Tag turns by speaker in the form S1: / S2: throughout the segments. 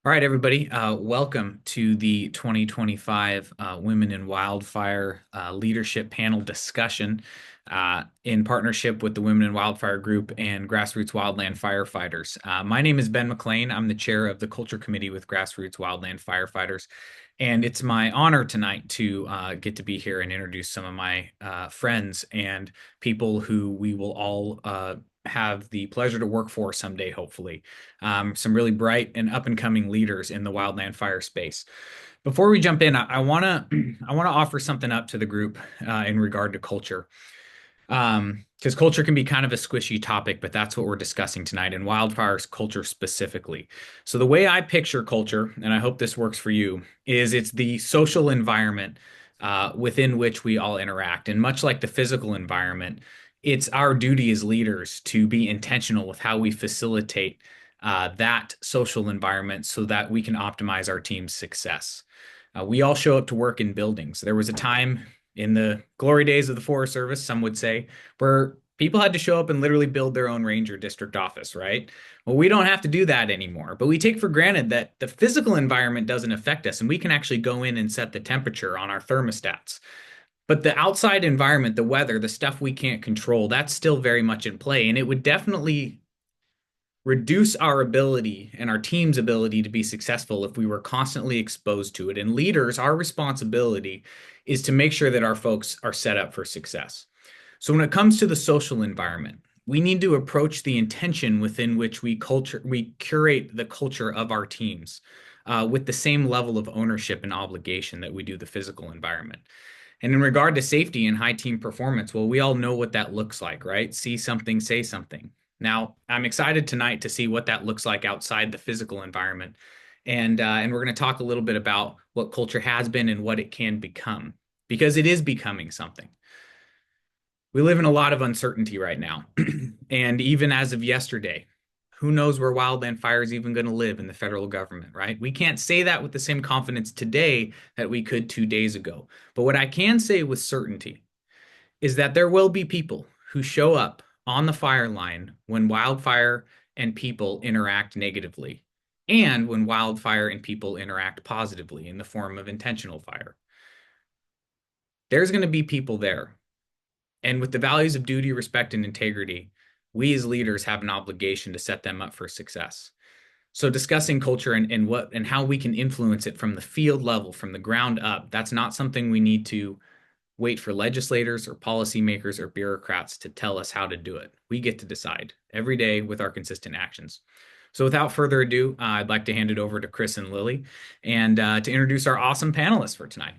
S1: All right, everybody. Welcome to the 2025 Women in Wildfire Leadership Panel discussion in partnership with the Women in Wildfire Group and Grassroots Wildland Firefighters. My name is Ben McLean. I'm the chair of the Culture Committee with Grassroots Wildland Firefighters. And it's my honor tonight to get to be here and introduce some of my friends and people who we will all have the pleasure to work for someday, hopefully. Some really bright and up and coming leaders in the wildland fire space. Before we jump in, I want to I want to offer something up to the group in regard to culture. Because culture can be kind of a squishy topic, but that's what we're discussing tonight, and wildfires culture specifically. So the way I picture culture, and I hope this works for you, is it's the social environment within which we all interact. And much like the physical environment, it's our duty as leaders to be intentional with how we facilitate that social environment so that we can optimize our team's success. We all show up to work in buildings. There was a time in the glory days of the Forest Service, some would say, where people had to show up and literally build their own ranger district office, right? Well, we don't have to do that anymore, but we take for granted that the physical environment doesn't affect us and we can actually go in and set the temperature on our thermostats. But the outside environment, the weather, the stuff we can't control, that's still very much in play. And it would definitely reduce our ability and our team's ability to be successful if we were constantly exposed to it. And leaders, our responsibility is to make sure that our folks are set up for success. So when it comes to the social environment, we need to approach the intention within which we curate the culture of our teams with the same level of ownership and obligation that we do the physical environment. And in regard to safety and high team performance, well, we all know what that looks like, right? See something, say something. Now, I'm excited tonight to see what that looks like outside the physical environment. And we're going to talk a little bit about what culture has been and what it can become, because it is becoming something. We live in a lot of uncertainty right now. And even as of yesterday, who knows where wildland fire is even going to live in the federal government, right? We can't say that with the same confidence today that we could 2 days ago. But what I can say with certainty is that there will be people who show up on the fire line when wildfire and people interact negatively, and when wildfire and people interact positively in the form of intentional fire. There's going to be people there. And with the values of duty, respect, and integrity, we as leaders have an obligation to set them up for success. So discussing culture and how we can influence it from the field level, from the ground up, that's not something we need to wait for legislators or policymakers or bureaucrats to tell us how to do it. We get to decide every day with our consistent actions. So without further ado, I'd like to hand it over to Chris and Lily and to introduce our awesome panelists for tonight.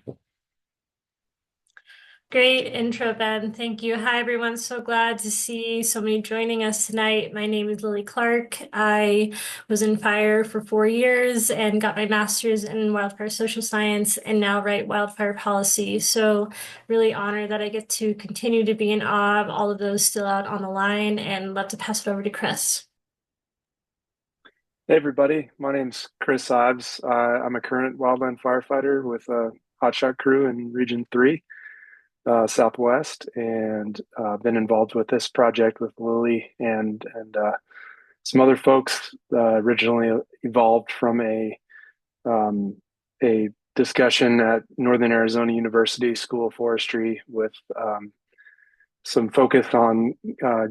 S2: Great intro, Ben. Thank you. Hi, everyone. So glad to see so many joining us tonight. My name is Lily Clark. I was in fire for 4 years and got my master's in wildfire social science and now write wildfire policy. So really honored that I get to continue to be in awe of all of those still out on the line, and love to pass it over to Chris.
S3: Hey everybody, my name's Chris Ives. I'm a current wildland firefighter with a hotshot crew in Region 3, Southwest, and been involved with this project with Lily and some other folks. Originally evolved from a discussion at Northern Arizona University School of Forestry with some focus on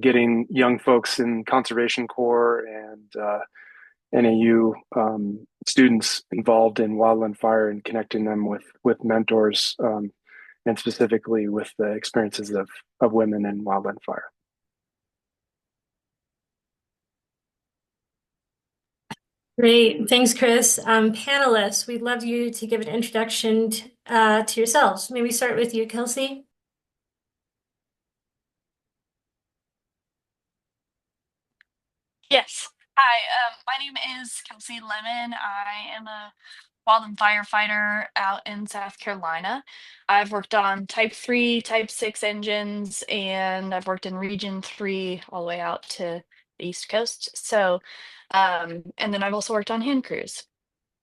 S3: getting young folks in Conservation Corps and NAU students involved in wildland fire and connecting them with mentors, and specifically with the experiences of women in wildland fire.
S2: Great. Thanks, Chris. Panelists, we'd love you to give an introduction to yourselves. Maybe start with you, Kelsey.
S4: Yes. Hi, my name is Kelsey Lemon. I am a wildland firefighter out in South Carolina. I've worked on Type 3, Type 6 engines, and I've worked in Region 3 all the way out to the East Coast. And then I've also worked on Handcrews.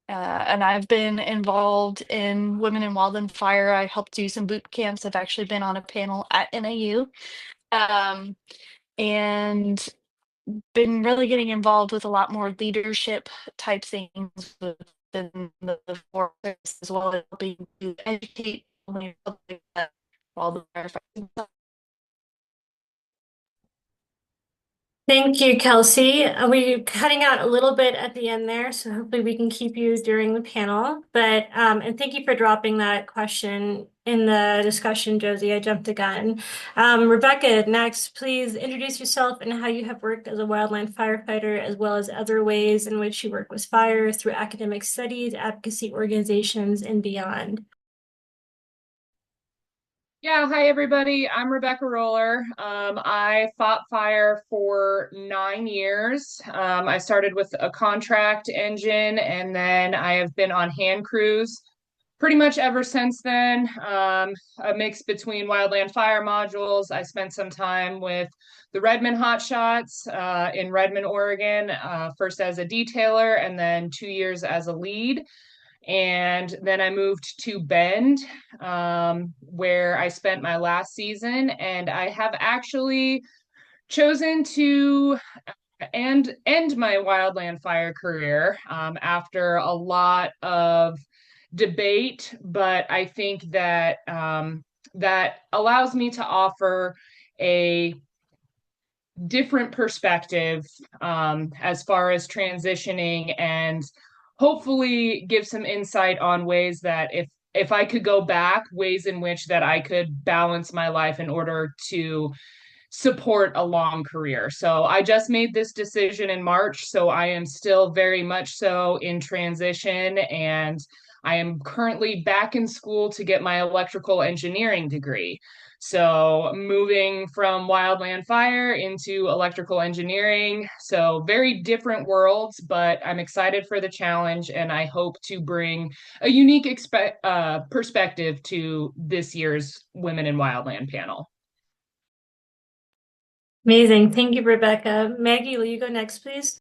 S4: And I've been involved in Women in Wildland Fire. I helped do some boot camps. I've actually been on a panel at NAU. Um, and been really getting involved with a lot more leadership type things within the force, as well as helping to educate the public all the firefighters.
S2: Thank you, Kelsey. We're cutting out a little bit at the end there, so hopefully we can keep you during the panel. But and thank you for dropping that question in the discussion, Josie. I jumped the gun. Rebecca, next, please introduce yourself and how you have worked as a wildland firefighter, as well as other ways in which you work with fire through academic studies, advocacy organizations, and beyond.
S5: Yeah, hi everybody. I'm Rebecca Roller. I fought fire for 9 years. I started with a contract engine, and then I have been on Handcrews pretty much ever since then. A mix between wildland fire modules. I spent some time with the Redmond Hotshots in Redmond, Oregon, first as a detailer and then 2 years as a lead. And then I moved to Bend, where I spent my last season. And I have actually chosen to end my wildland fire career after a lot of debate. But I think that that allows me to offer a different perspective as far as transitioning, and hopefully give some insight on ways that if I could go back, ways in which that I could balance my life in order to support a long career. So I just made this decision in March, so I am still very much so in transition, and I am currently back in school to get my electrical engineering degree. So moving from wildland fire into electrical engineering. So very different worlds, but I'm excited for the challenge, and I hope to bring a unique perspective to this year's Women in Wildland panel.
S2: Amazing. Thank you, Rebecca. Maggie, will you go next, please?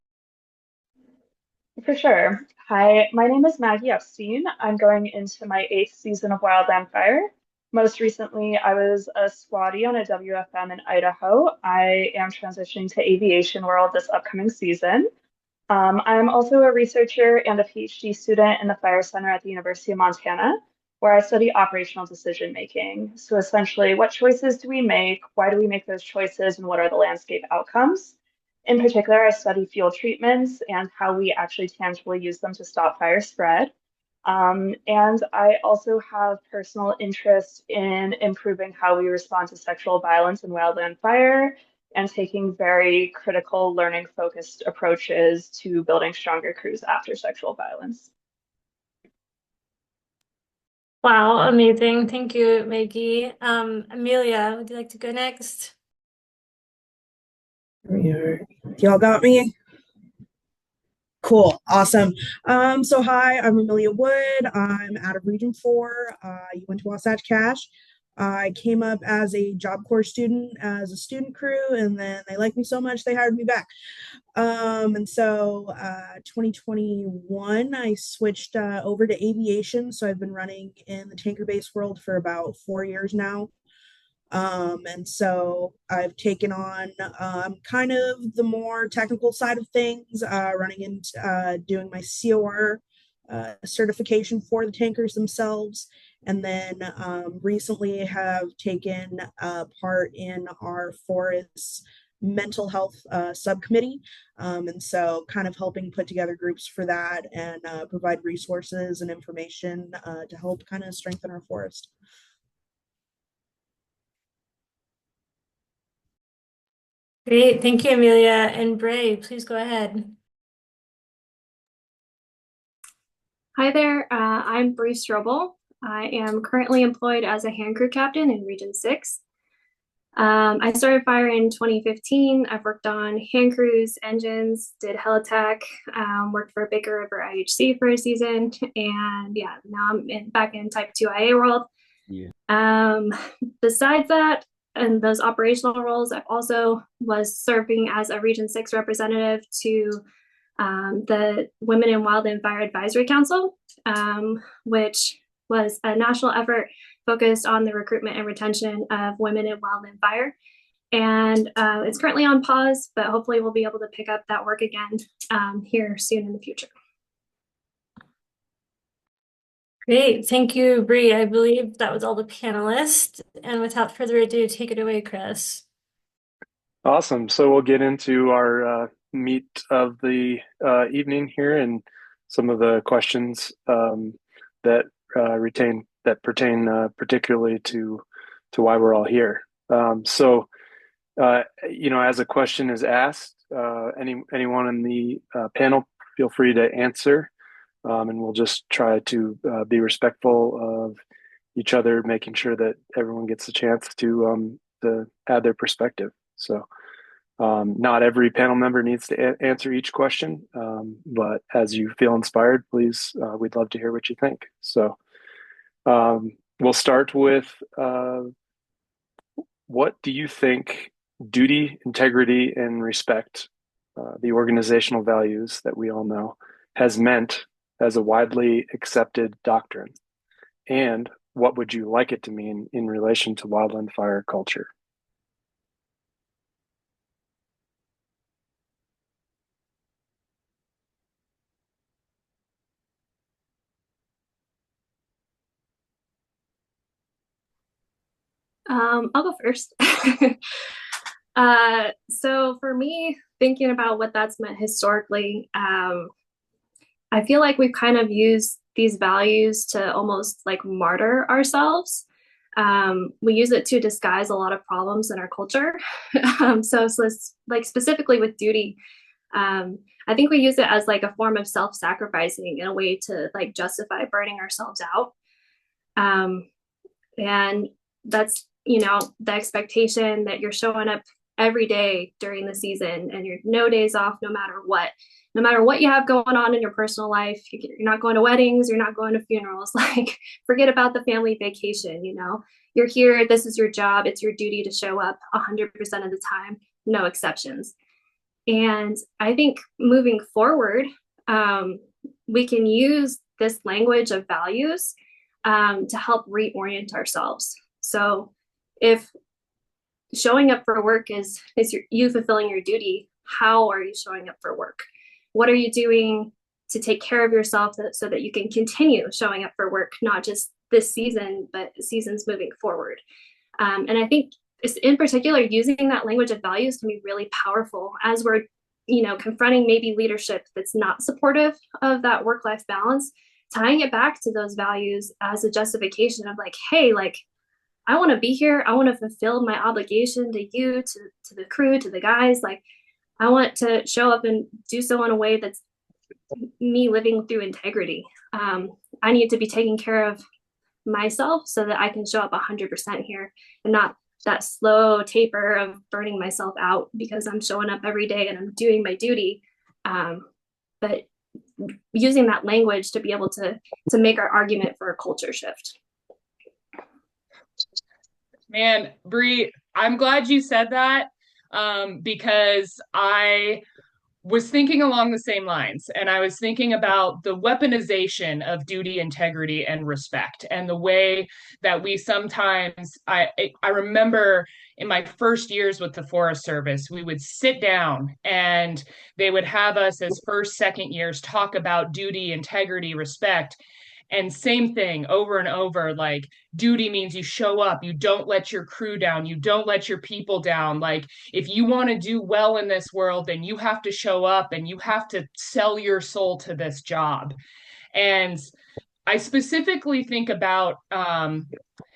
S6: For sure. Hi, my name is Maggie Epstein. I'm going into my 8th season of Wildland Fire. Most recently, I was a squattee on a WFM in Idaho. I am transitioning to aviation world this upcoming season. I'm also a researcher and a PhD student in the Fire Center at the University of Montana, where I study operational decision making. So essentially, what choices do we make? Why do we make those choices? And what are the landscape outcomes? In particular, I study fuel treatments and how we actually tangibly use them to stop fire spread. And I also have personal interest in improving how we respond to sexual violence in wildland fire and taking very critical learning focused approaches to building stronger crews after sexual violence.
S2: Wow, amazing. Thank you, Maggie. Amelia, would you like to go next?
S7: Y'all got me? Cool. Awesome. So hi, I'm Amelia Wood. I'm out of Region 4. You went to Wasatch Cache. I came up as a Job Corps student as a student crew, and then they liked me so much they hired me back. And so 2021, I switched over to aviation. So I've been running in the tanker-based world for about 4 years now. And so I've taken on kind of the more technical side of things, running into doing my COR certification for the tankers themselves. And then recently have taken part in our forest mental health subcommittee. And so kind of helping put together groups for that and provide resources and information to help kind of strengthen our forest.
S2: Great. Thank you, Amelia. And Bray, please go ahead.
S8: Hi there. I'm Bree Strobel. I am currently employed as a Handcrew captain in Region 6. I started fire in 2015. I've worked on Handcrews, engines, did helitack, worked for Baker River IHC for a season, and yeah, now I'm back in Type 2 IA world. Yeah. Besides that, and those operational roles, I also was serving as a Region 6 representative to the Women in Wildland Fire Advisory Council, which was a national effort focused on the recruitment and retention of women in wildland fire. And it's currently on pause, but hopefully we'll be able to pick up that work again here soon in the future.
S2: Great. Thank you, Bree. I believe that was all the panelists. And without further ado, take it away, Chris.
S3: Awesome. So we'll get into our meat of the evening here and some of the questions that pertain particularly to why we're all here. As a question is asked, anyone in the panel, feel free to answer, and we'll just try to be respectful of each other, making sure that everyone gets a chance to add their perspective. So not every panel member needs to answer each question, but as you feel inspired, please, we'd love to hear what you think. So we'll start with what do you think duty, integrity, and respect, the organizational values that we all know, has meant as a widely accepted doctrine? And what would you like it to mean in relation to wildland fire culture?
S8: I'll go first. So for me, thinking about what that's meant historically, I feel like we've kind of used these values to almost like martyr ourselves. We use it to disguise a lot of problems in our culture. So it's like specifically with duty, I think we use it as like a form of self-sacrificing in a way to like justify burning ourselves out. And that's, the expectation that you're showing up every day during the season and you're no days off, no matter what you have going on in your personal life. You're not going to weddings, you're not going to funerals, like forget about the family vacation. You're here, this is your job, it's your duty to show up 100% of the time, no exceptions. And I think moving forward, we can use this language of values to help reorient ourselves. So if showing up for work is you fulfilling your duty, how are you showing up for work? What are you doing to take care of yourself so that you can continue showing up for work, not just this season, but seasons moving forward? And I think in particular, using that language of values can be really powerful as we're, confronting maybe leadership that's not supportive of that work-life balance, tying it back to those values as a justification of like, hey, like, I want to be here. I want to fulfill my obligation to you, to the crew, to the guys. Like, I want to show up and do so in a way that's me living through integrity. I need to be taking care of myself so that I can show up 100% here and not that slow taper of burning myself out because I'm showing up every day and I'm doing my duty. But using that language to be able to make our argument for a culture shift.
S5: Man, Bree, I'm glad you said that because I was thinking along the same lines, and I was thinking about the weaponization of duty, integrity, and respect, and the way that we sometimes, I remember in my first years with the Forest Service, we would sit down and they would have us as first, second years talk about duty, integrity, respect. And same thing over and over, like duty means you show up, you don't let your crew down, you don't let your people down. Like if you want to do well in this world, then you have to show up and you have to sell your soul to this job. And I specifically think about,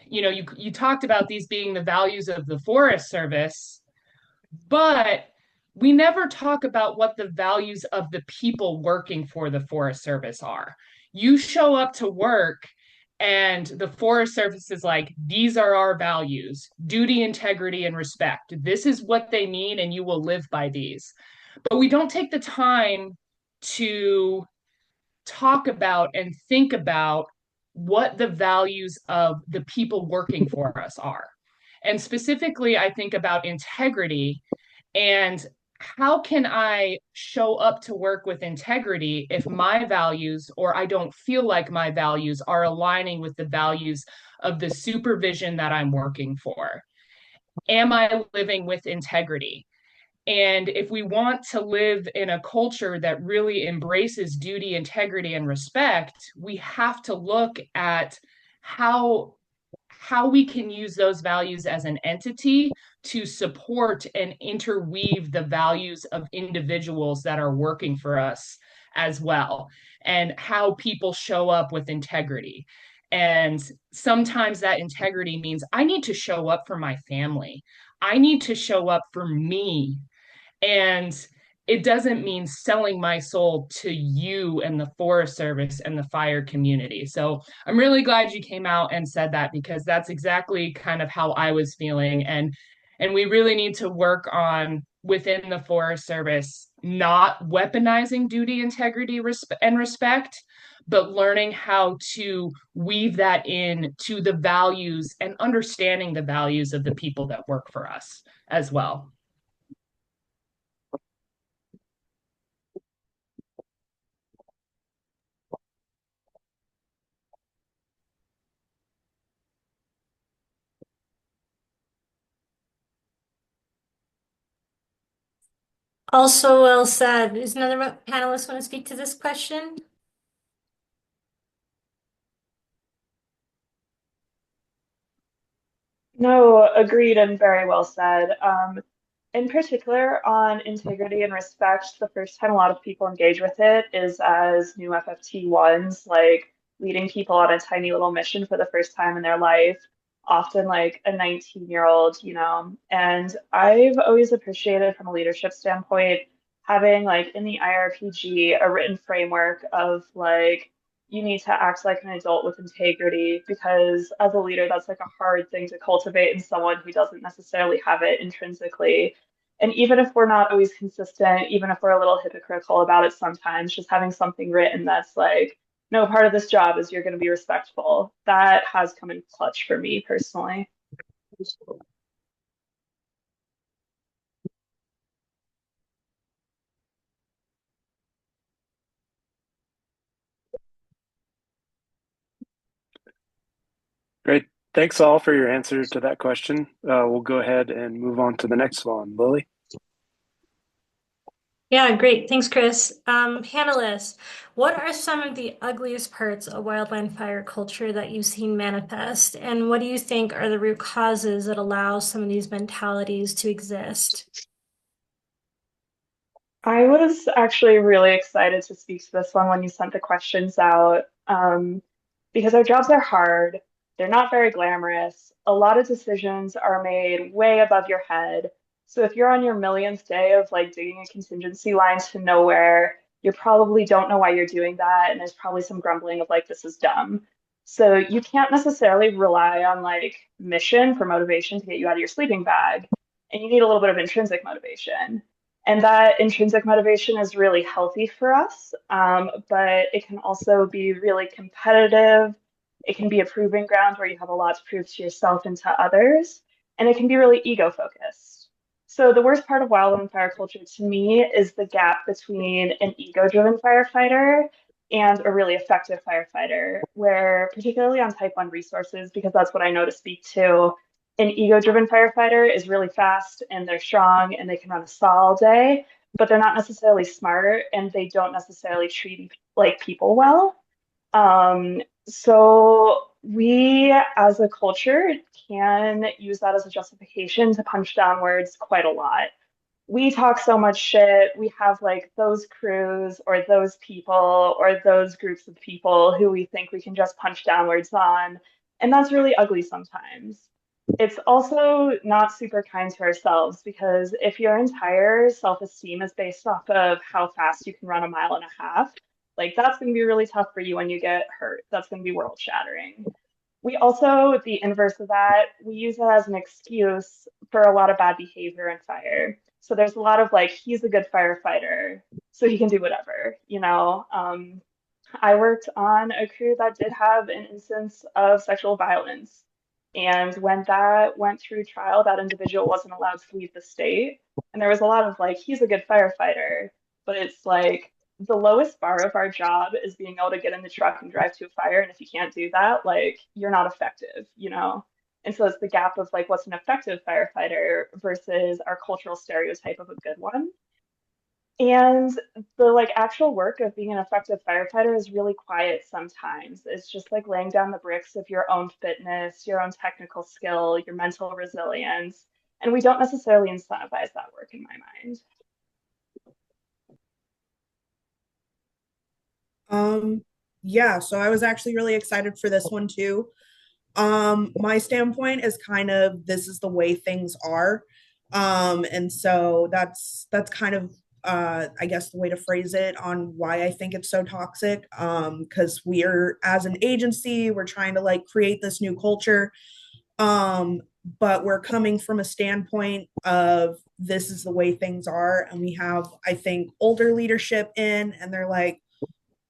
S5: you talked about these being the values of the Forest Service, but we never talk about what the values of the people working for the Forest Service are. You show up to work and the Forest Service is like, these are our values: duty, integrity, and respect. This is what they mean, and you will live by these. But we don't take the time to talk about and think about what the values of the people working for us are. And specifically, I think about integrity and how can I show up to work with integrity if my values, or I don't feel like my values, are aligning with the values of the supervision that I'm working for? am I living with integrity? And if we want to live in a culture that really embraces duty, integrity, and respect, we have to look at how we can use those values as an entity to support and interweave the values of individuals that are working for us as well, and how people show up with integrity. And sometimes that integrity means I need to show up for my family. I need to show up for me, and it doesn't mean selling my soul to you and the Forest Service and the fire community. So I'm really glad you came out and said that, because that's exactly kind of how I was feeling. And we really need to work on within the Forest Service not weaponizing duty, integrity, and respect, but learning how to weave that in to the values and understanding the values of the people that work for us as well.
S2: Also well said. Does another panelist want to speak to this question?
S6: No, agreed and very well said. In particular, on integrity and respect, the first time a lot of people engage with it is as new FFT1s, like leading people on a tiny little mission for the first time in their life, often like a 19-year-old, you know. And I've always appreciated from a leadership standpoint having like in the IRPG a written framework of like you need to act like an adult with integrity because as a leader, that's like a hard thing to cultivate in someone who doesn't necessarily have it intrinsically. And even if we're not always consistent, even if we're a little hypocritical about it sometimes, just having something written that's like, no, part of this job is you're going to be respectful. That has come in clutch for me personally.
S3: Great. Thanks all for your answer to that question. We'll go ahead and move on to the next one. Lily?
S2: Yeah, great. Thanks, Chris. Panelists, what are some of the ugliest parts of wildland fire culture that you've seen manifest? And what do you think are the root causes that allow some of these mentalities to exist?
S6: I was actually really excited to speak to this one when you sent the questions out, because our jobs are hard. They're not very glamorous. A lot of decisions are made way above your head. So if you're on your millionth day of like digging a contingency line to nowhere, you probably don't know why you're doing that, and there's probably some grumbling of like, this is dumb. So you can't necessarily rely on like mission for motivation to get you out of your sleeping bag, and you need a little bit of intrinsic motivation. And that intrinsic motivation is really healthy for us, but it can also be really competitive. It can be a proving ground where you have a lot to prove to yourself and to others, and it can be really ego focused. So the worst part of wildland fire culture to me is the gap between an ego-driven firefighter and a really effective firefighter, where particularly on type 1 resources, because that's what I know to speak to, an ego-driven firefighter is really fast and they're strong and they can run a saw all day, but they're not necessarily smart and they don't necessarily treat like people well. So we as a culture can use that as a justification to punch downwards quite a lot. We talk so much shit. We have like those crews or those people or those groups of people who we think we can just punch downwards on. And that's really ugly sometimes. It's also not super kind to ourselves because if your entire self-esteem is based off of how fast you can run a mile and a half, like that's going to be really tough for you when you get hurt. That's going to be world shattering. We also, the inverse of that, we use it as an excuse for a lot of bad behavior in fire. So there's a lot of like, he's a good firefighter, so he can do whatever, you know. I worked on a crew that did have an instance of sexual violence. And when that went through trial, that individual wasn't allowed to leave the state. And there was a lot of like, he's a good firefighter, but it's like the lowest bar of our job is being able to get in the truck and drive to a fire. And if you can't do that, like you're not effective, you know? And so it's the gap of like what's an effective firefighter versus our cultural stereotype of a good one. And the like actual work of being an effective firefighter is really quiet sometimes. It's just like laying down the bricks of your own fitness, your own technical skill, your mental resilience. And we don't necessarily incentivize that work in my mind.
S7: Yeah, so I was actually really excited for this one too. My standpoint is kind of this is the way things are. And so that's kind of I guess the way to phrase it on why I think it's so toxic. Because we're as an agency, we're trying to like create this new culture. Um, but we're coming from a standpoint of this is the way things are, and we have, I think, older leadership in, and they're like,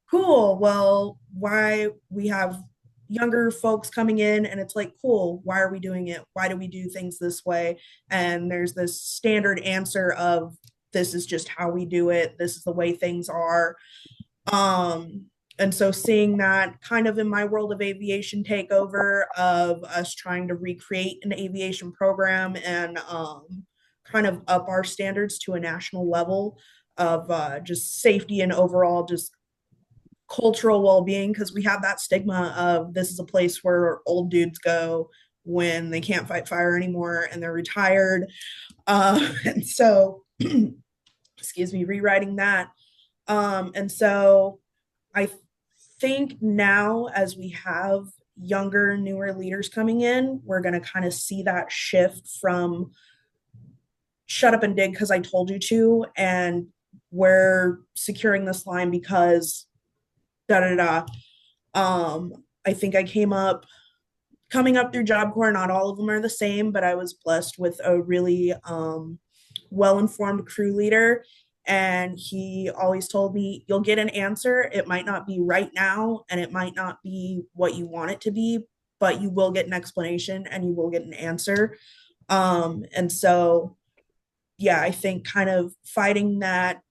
S7: cool, well, why we have younger folks coming in and it's like, cool, why are we doing it? Why do we do things this way? And there's this standard answer of this is just how we do it. This is the way things are. Um, and so seeing that kind of in my world of aviation takeover of us trying to recreate an aviation program and kind of up our standards to a national level of just safety and overall just cultural well-being, because we have that stigma of this is a place where old dudes go when they can't fight fire anymore and they're retired. And so excuse me, rewriting that. And so I think now as we have younger newer leaders coming in, we're going to kind of see that shift from shut up and dig because I told you to, and we're securing this line because da da da. I think I coming up through Job Corps. Not all of them are the same, but I was blessed with a really well-informed crew leader, and he always told me, "You'll get an answer. It might not be right now, and it might not be what you want it to be, but you will get an explanation and you will get an answer." And so, yeah, I think kind of fighting that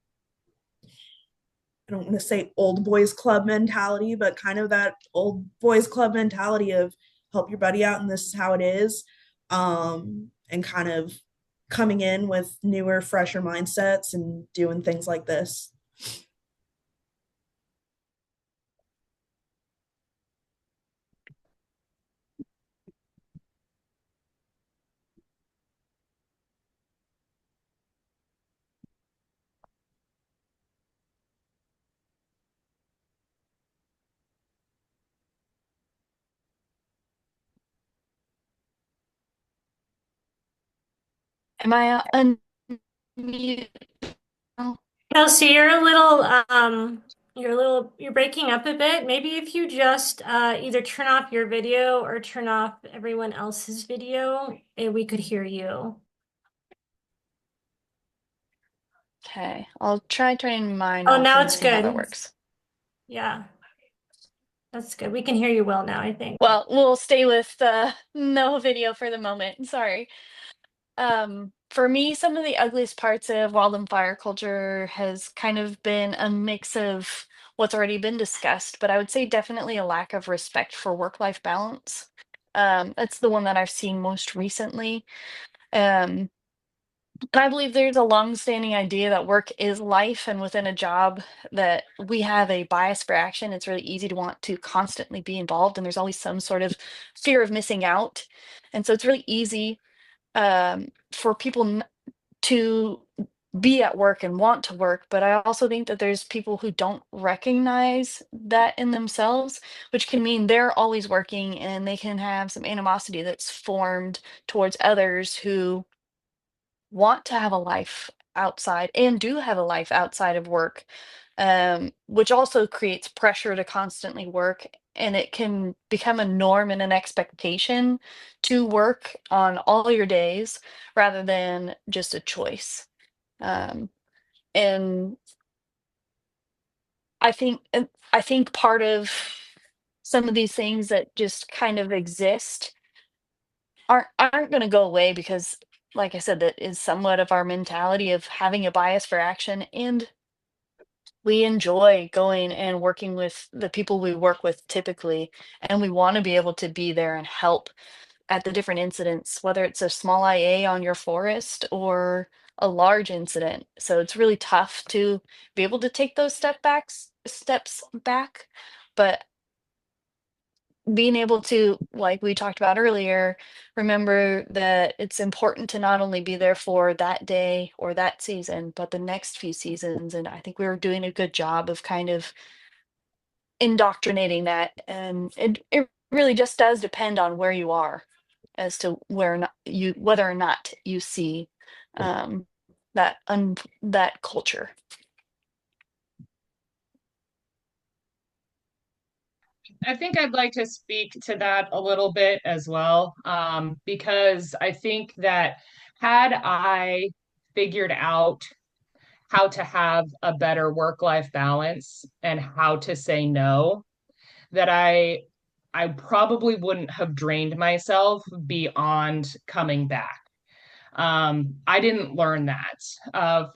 S7: I don't want to say old boys club mentality, but kind of that old boys club mentality of help your buddy out and this is how it is. And kind of coming in with newer, fresher mindsets and doing things like this.
S4: Am I unmute? Oh,
S2: Kelsey, you're breaking up a bit. Maybe if you just either turn off your video or turn off everyone else's video, we could hear you.
S4: okay, I'll try turning mine
S2: Oh,
S4: off
S2: now
S4: and
S2: it's
S4: see how that
S2: good.
S4: works.
S2: Yeah, that's good. We can hear you well now, I think.
S4: Well, we'll stay with no video for the moment. Sorry. For me, some of the ugliest parts of wildland fire culture has kind of been a mix of what's already been discussed, but I would say definitely a lack of respect for work-life balance. That's the one that I've seen most recently. And I believe there's a long-standing idea that work is life, and within a job that we have a bias for action, it's really easy to want to constantly be involved, and there's always some sort of fear of missing out. And so it's really easy for people to be at work and want to work, but I also think that there's people who don't recognize that in themselves, which can mean they're always working and they can have some animosity that's formed towards others who want to have a life outside and do have a life outside of work, which also creates pressure to constantly work. And it can become a norm and an expectation to work on all your days rather than just a choice. Um, and I think part of some of these things that just kind of exist aren't going to go away because, like I said, that is somewhat of our mentality of having a bias for action, and we enjoy going and working with the people we work with typically, and we want to be able to be there and help at the different incidents, whether it's a small IA on your forest or a large incident. So it's really tough to be able to take those steps back. But being able to, like we talked about earlier, remember that it's important to not only be there for that day or that season, but the next few seasons. And I think we were doing a good job of kind of indoctrinating that. And it really just does depend on where you are as to whether or not you see um, that culture.
S5: I think I'd like to speak to that a little bit as well, because I think that had I figured out how to have a better work-life balance and how to say no, that I probably wouldn't have drained myself beyond coming back. I didn't learn that.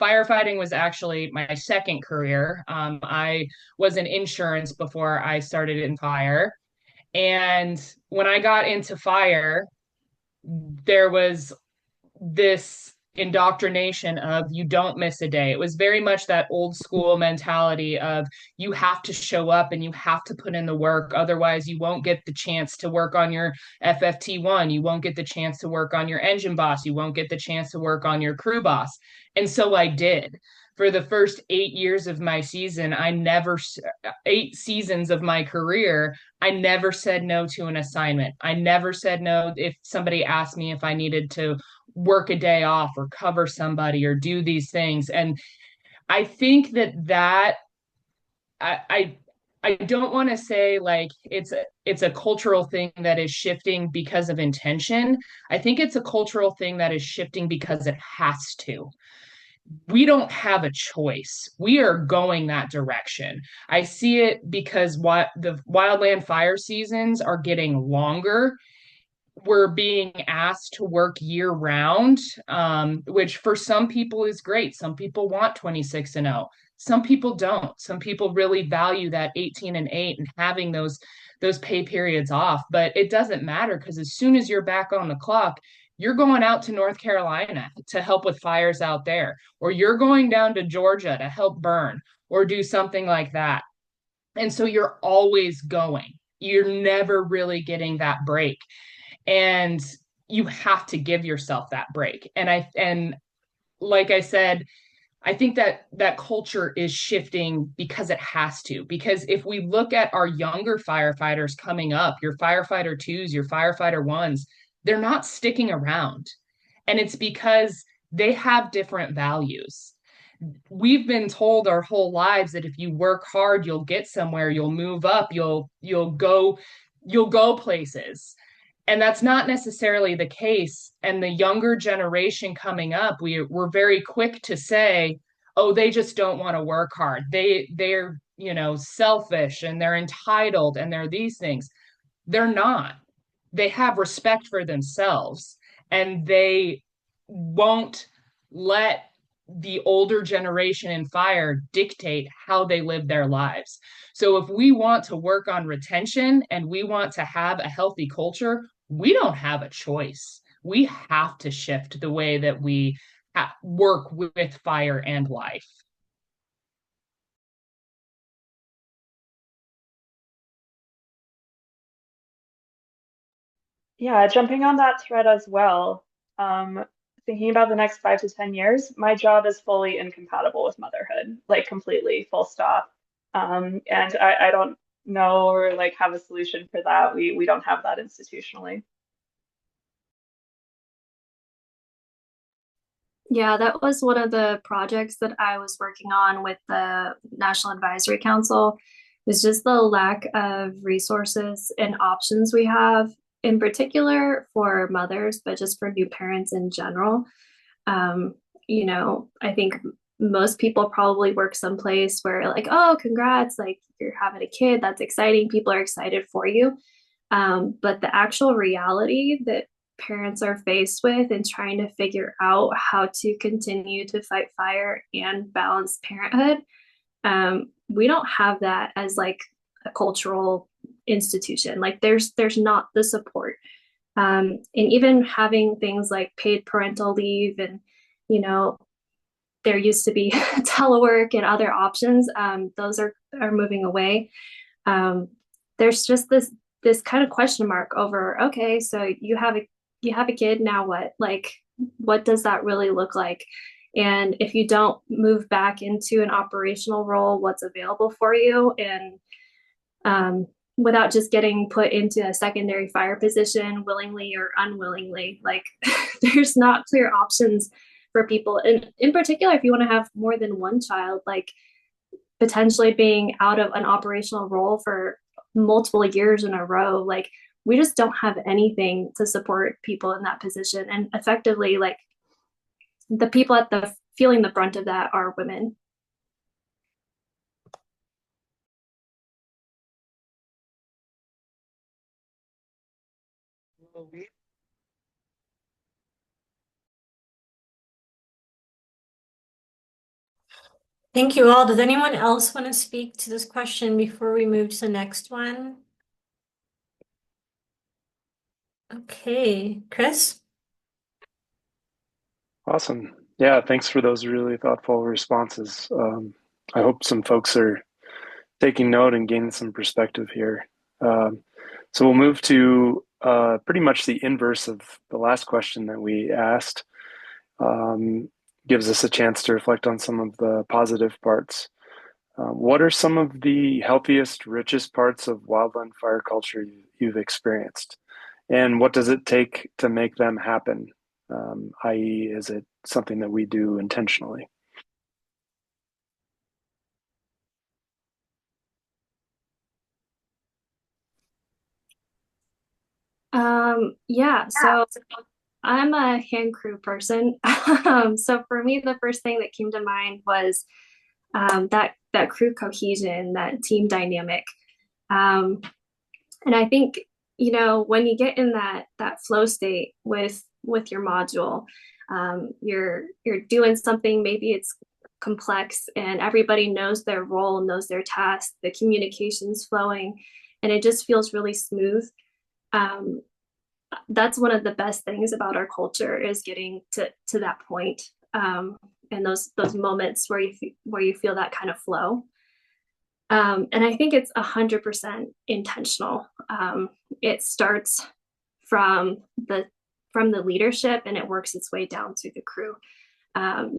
S5: Firefighting was actually my second career. I was in insurance before I started in fire. And when I got into fire, there was this indoctrination of you don't miss a day. It was very much that old school mentality of you have to show up and you have to put in the work. Otherwise, you won't get the chance to work on your FFT1. You won't get the chance to work on your engine boss. You won't get the chance to work on your crew boss. And so I did. For the first 8 years of my season, 8 seasons of my career, I never said no to an assignment. I never said no if somebody asked me if I needed to work a day off or cover somebody or do these things. And I think that I don't want to say like it's a cultural thing that is shifting because of intention. I think it's a cultural thing that is shifting because it has to. We don't have a choice. We are going that direction. I see it because what the wildland fire seasons are getting longer. We're being asked to work year round, which for some people is great. Some people want 26 and 0. Some people don't. Some people really value that 18 and 8 and having those pay periods off. But it doesn't matter because as soon as you're back on the clock, you're going out to North Carolina to help with fires out there, or you're going down to Georgia to help burn or do something like that. And so you're always going. You're never really getting that break. And you have to give yourself that break. And like I said, I think that culture is shifting because it has to. Because if we look at our younger firefighters coming up, your firefighter twos, your firefighter ones, they're not sticking around. And it's because they have different values. We've been told our whole lives that if you work hard, you'll get somewhere, you'll move up, you'll go places. And that's not necessarily the case. And the younger generation coming up, we're very quick to say, oh, they just don't want to work hard. They're selfish and they're entitled and they're these things. They're not. They have respect for themselves and they won't let the older generation in fire dictate how they live their lives. So if we want to work on retention and we want to have a healthy culture, we don't have a choice. We have to shift the way that we work with fire and life.
S6: Yeah, jumping on that thread as well. Thinking about the next 5 to 10 years, my job is fully incompatible with motherhood, like completely, full stop. And I don't know or like have a solution for that. We don't have that institutionally.
S8: Yeah, that was one of the projects that I was working on with the National Advisory Council, is just the lack of resources and options we have, in particular for mothers, but just for new parents in general. I think most people probably work someplace where like, oh, congrats, like you're having a kid, that's exciting. People are excited for you. But the actual reality that parents are faced with and trying to figure out how to continue to fight fire and balance parenthood, we don't have that as like a cultural institution. Like there's not the support. And even having things like paid parental leave and, you know, there used to be telework and other options. Those are moving away. There's just this kind of question mark over, okay, so you have a kid, now what? Like, what does that really look like? And if you don't move back into an operational role, what's available for you? And without just getting put into a secondary fire position willingly or unwillingly, like there's not clear options for people. And in particular, if you want to have more than one child, like potentially being out of an operational role for multiple years in a row, like we just don't have anything to support people in that position. And effectively, like the people at the feeling the brunt of that are women.
S2: Thank you all. Does anyone else want to speak to this question before we move to the next one? Okay, Chris?
S3: Awesome. Yeah, thanks for those really thoughtful responses. I hope some folks are taking note and gaining some perspective here. So we'll move to pretty much the inverse of the last question that we asked. Gives us a chance to reflect on some of the positive parts. What are some of the healthiest, richest parts of wildland fire culture you've experienced? And what does it take to make them happen? I.e., is it something that we do intentionally?
S8: Yeah, so I'm a hand crew person. So for me, the first thing that came to mind was that crew cohesion, that team dynamic. Um, and I think, you know, when you get in that flow state with your module, you're doing something, maybe it's complex and everybody knows their role, knows their task, the communication's flowing, and it just feels really smooth. Um, that's one of the best things about our culture is getting to that point, and those moments where you feel that kind of flow. And I think it's 100% intentional. It starts from the leadership and it works its way down through the crew.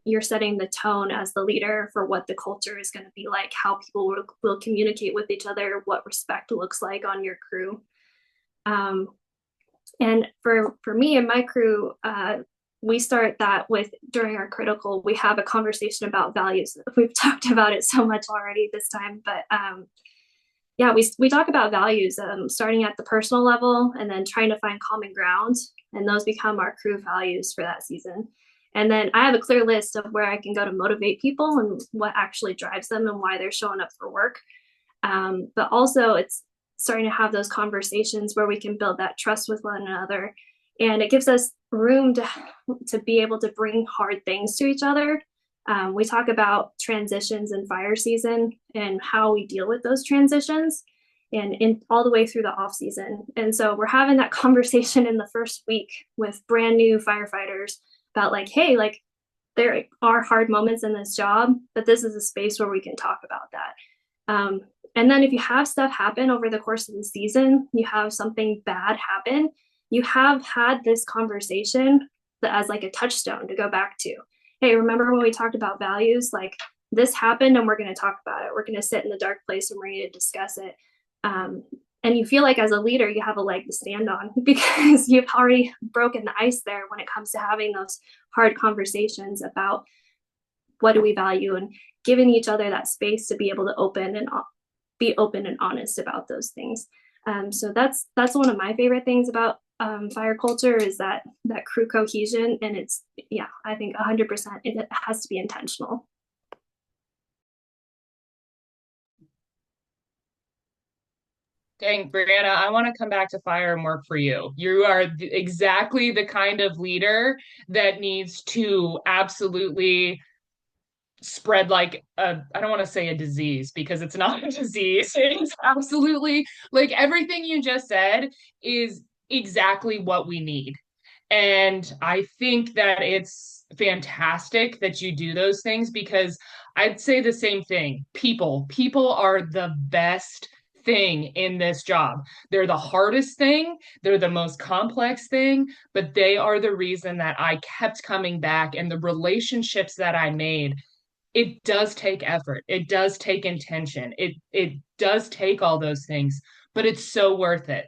S8: You're setting the tone as the leader for what the culture is going to be like, how people will communicate with each other, what respect looks like on your crew. And for me and my crew, we start that with during our critical, we have a conversation about values. We've talked about it so much already this time, but yeah, we talk about values, starting at the personal level and then trying to find common ground, and those become our crew values for that season. And then I have a clear list of where I can go to motivate people and what actually drives them and why they're showing up for work. But also it's starting to have those conversations where we can build that trust with one another. And it gives us room to be able to bring hard things to each other. We talk about transitions in fire season and how we deal with those transitions and in all the way through the off season. And so we're having that conversation in the first week with brand new firefighters about like, hey, like there are hard moments in this job, but this is a space where we can talk about that. And then if you have stuff happen over the course of the season, you have something bad happen, you have had this conversation as like a touchstone to go back to. Hey, remember when we talked about values? Like this happened and we're going to talk about it. We're going to sit in the dark place and we're going to discuss it. And you feel like as a leader, you have a leg to stand on because you've already broken the ice there when it comes to having those hard conversations about what do we value and giving each other that space to be able to be open and honest about those things. So that's one of my favorite things about fire culture is that crew cohesion, and it's, yeah, I think 100% it has to be intentional.
S5: Dang, Brianna, I want to come back to fire and work for you. You are exactly the kind of leader that needs to absolutely spread like I don't want to say a disease because it's not a disease. It's absolutely like everything you just said is exactly what we need. And I think that it's fantastic that you do those things because I'd say the same thing. People are the best thing in this job. They're the hardest thing, they're the most complex thing, but they are the reason that I kept coming back, and the relationships that I made. It does take effort. It does take intention. It does take all those things, but it's so worth it.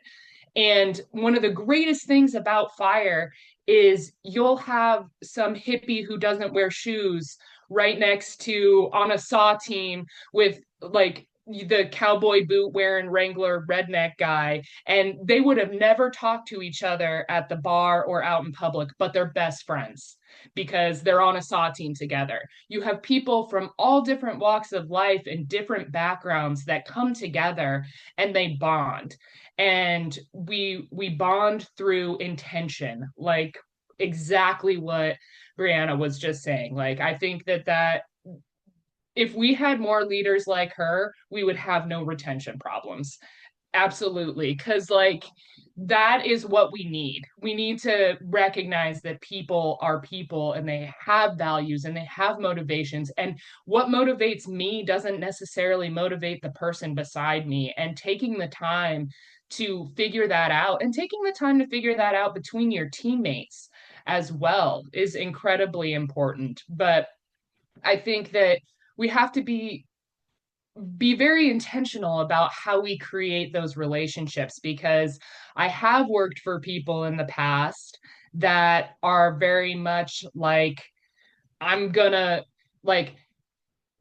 S5: And one of the greatest things about fire is you'll have some hippie who doesn't wear shoes right next to on a saw team with like the cowboy boot wearing Wrangler redneck guy, and they would have never talked to each other at the bar or out in public, but they're best friends because they're on a saw team together. You have people from all different walks of life and different backgrounds that come together and they bond, and we bond through intention, like exactly what Brianna was just saying. Like I think that if we had more leaders like her, we would have no retention problems. Absolutely. Because, like, that is what we need. We need to recognize that people are people and they have values and they have motivations. And what motivates me doesn't necessarily motivate the person beside me. And taking the time to figure that out and taking the time to figure that out between your teammates as well is incredibly important. But I think that we have to be very intentional about how we create those relationships, because I have worked for people in the past that are very much like, I'm gonna like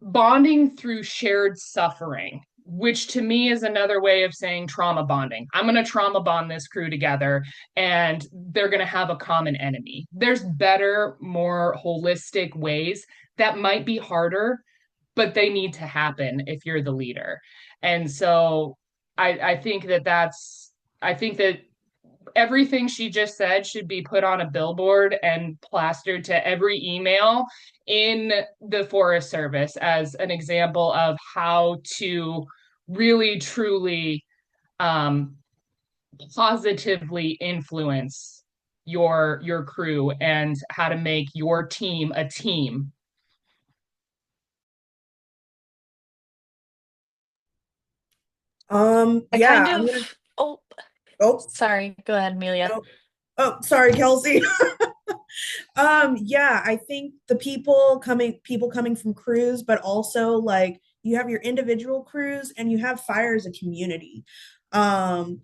S5: bonding through shared suffering, which to me is another way of saying trauma bonding. I'm going to trauma bond this crew together and they're going to have a common enemy. There's better, more holistic ways that might be harder, but they need to happen if you're the leader. And so I think I think that everything she just said should be put on a billboard and plastered to every email in the Forest Service as an example of how to really, truly um, positively influence your crew and how to make your team a team.
S4: I
S7: Yeah,
S4: kind
S7: I'm gonna.
S4: of, oh,
S7: Oh,
S4: sorry. Go ahead, Amelia.
S7: oh, oh, sorry, Kelsey. Yeah, I think the people coming from crews, but also like you have your individual crews and you have fire as a community. Um,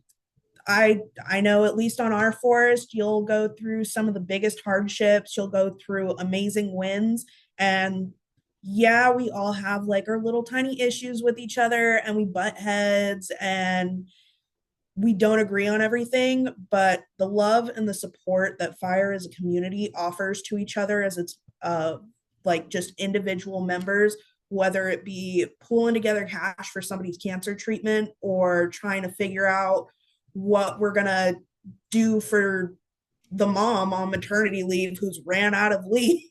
S7: I know at least on our forest, you'll go through some of the biggest hardships, you'll go through amazing wins, and yeah, we all have like our little tiny issues with each other and we butt heads and we don't agree on everything, but the love and the support that fire as a community offers to each other as its like just individual members, whether it be pulling together cash for somebody's cancer treatment or trying to figure out what we're gonna do for the mom on maternity leave who's ran out of leave,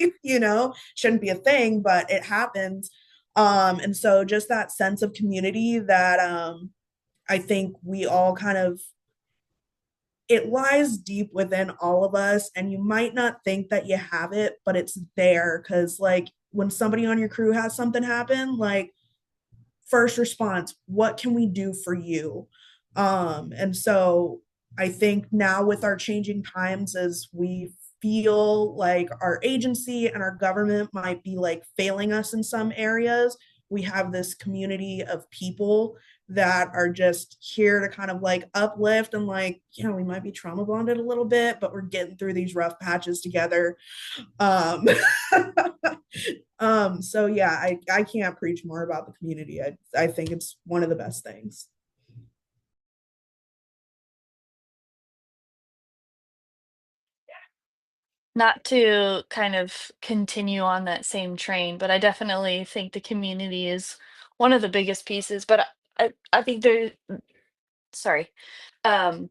S7: shouldn't be a thing, but it happens. And so just that sense of community that I think we all kind of, it lies deep within all of us, and you might not think that you have it, but it's there. Because, like, when somebody on your crew has something happen, like, first response, what can we do for you? And so I think now with our changing times, as we feel like our agency and our government might be like failing us in some areas, we have this community of people that are just here to kind of like uplift and like, we might be trauma bonded a little bit, but we're getting through these rough patches together. um so yeah, I can't preach more about the community. I think it's one of the best things.
S4: Not to kind of continue on that same train, but I definitely think the community is one of the biggest pieces. But I think there, sorry. Um,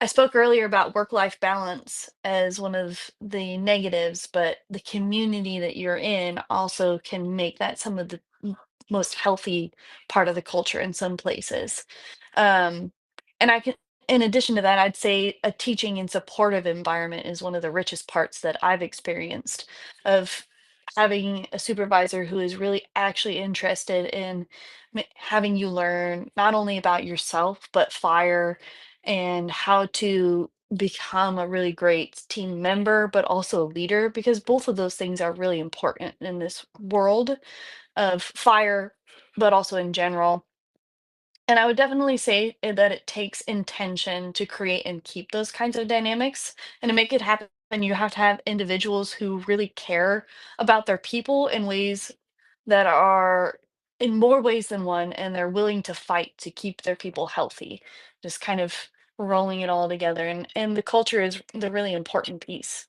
S4: I spoke earlier about work-life balance as one of the negatives, but the community that you're in also can make that some of the most healthy part of the culture in some places. Um, and I can in addition to that, I'd say a teaching and supportive environment is one of the richest parts that I've experienced of having a supervisor who is really actually interested in having you learn not only about yourself, but fire and how to become a really great team member, but also a leader, because both of those things are really important in this world of fire, but also in general. And I would definitely say that it takes intention to create and keep those kinds of dynamics. And to make it happen, you have to have individuals who really care about their people in ways that are in more ways than one, and they're willing to fight to keep their people healthy. Just kind of rolling it all together. And the culture is the really important piece.